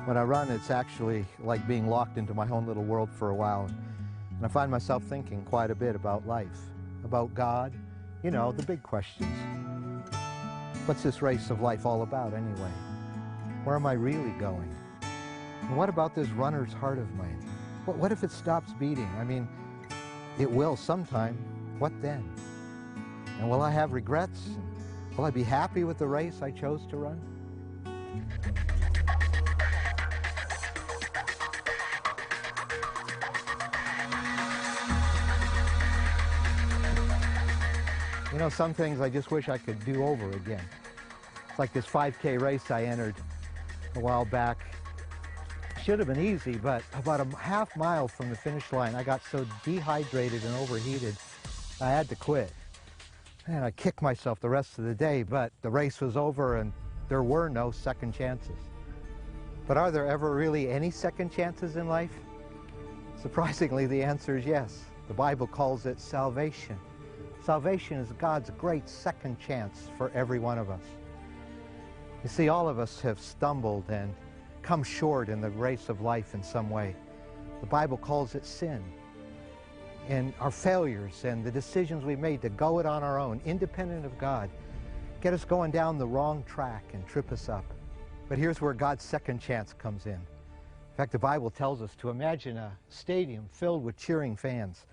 When I run, it's actually like being locked into my own little world for a while. And I find myself thinking quite a bit about life, about God, you know, the big questions. What's this race of life all about anyway? Where am I really going? And what about this runner's heart of mine? What if it stops beating? I mean, it will sometime. What then? And will I have regrets? Will I be happy with the race I chose to run? You know, some things I just wish I could do over again. It's like this 5K race I entered a while back. Should have been easy, but about a half mile from the finish line, I got so dehydrated and overheated, I had to quit. And I kicked myself the rest of the day, but the race was over and there were no second chances. But are there ever really any second chances in life? Surprisingly, the answer is yes. The Bible calls it salvation. Salvation is God's great second chance for every one of us. You see, all of us have stumbled and come short in the race of life in some way. The Bible calls it sin. And our failures and the decisions we made to go it on our own, independent of God, get us going down the wrong track and trip us up. But here's where God's second chance comes in. In fact, the Bible tells us to imagine a stadium filled with cheering fans.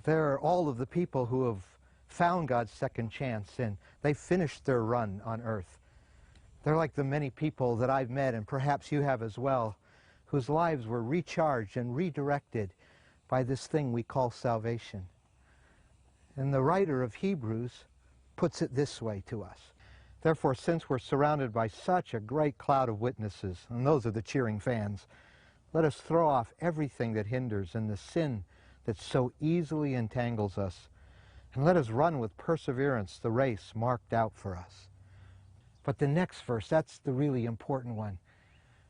They're all of the people who have found God's second chance and they finished their run on earth. They're like the many people that I've met, and perhaps you have as well, whose lives were recharged and redirected by this thing we call salvation. And the writer of Hebrews puts it this way to us. Therefore, since we're surrounded by such a great cloud of witnesses, and those are the cheering fans, let us throw off everything that hinders and the sin that so easily entangles us, and let us run with perseverance the race marked out for us. But the next verse, that's the really important one.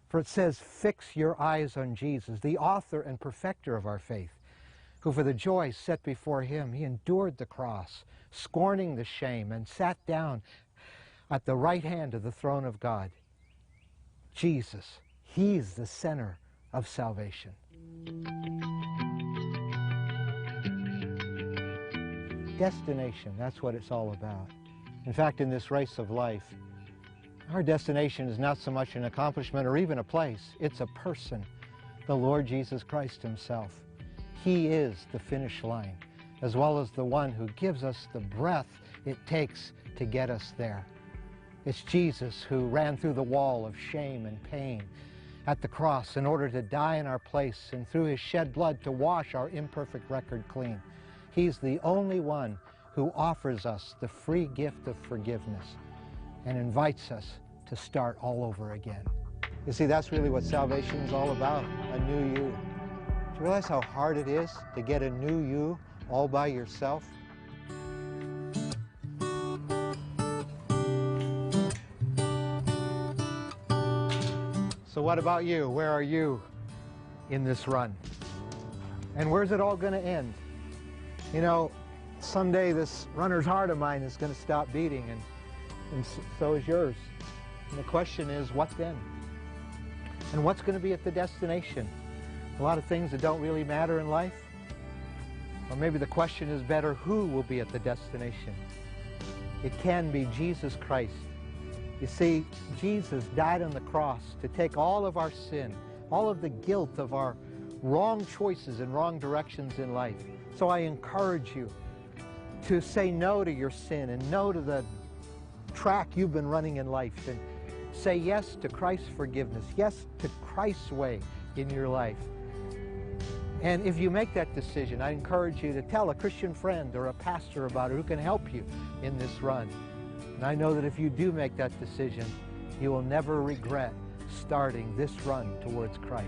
For it says, fix your eyes on Jesus, the author and perfecter of our faith, who for the joy set before him, he endured the cross, scorning the shame, and sat down at the right hand of the throne of God. Jesus, he's the center of salvation. Destination, that's what it's all about. In fact, in this race of life, our destination is not so much an accomplishment or even a place. It's a person, the Lord Jesus Christ himself. He is the finish line, as well as the one who gives us the breath it takes to get us there. It's Jesus who ran through the wall of shame and pain at the cross in order to die in our place, and through his shed blood to wash our imperfect record clean. He's the only one who offers us the free gift of forgiveness and invites us to start all over again. You see, that's really what salvation is all about, a new you. Do you realize how hard it is to get a new you all by yourself? So what about you? Where are you in this run? And where's it all going to end? You know, someday this runner's heart of mine is going to stop beating, and so is yours. And the question is, what then? And what's going to be at the destination? A lot of things that don't really matter in life? Or maybe the question is better, who will be at the destination? It can be Jesus Christ. You see, Jesus died on the cross to take all of our sin, all of the guilt of our wrong choices and wrong directions in life. So I encourage you to say no to your sin and no to the track you've been running in life, and say yes to Christ's forgiveness, yes to Christ's way in your life. And if you make that decision, I encourage you to tell a Christian friend or a pastor about it who can help you in this run. And I know that if you do make that decision, you will never regret starting this run towards Christ.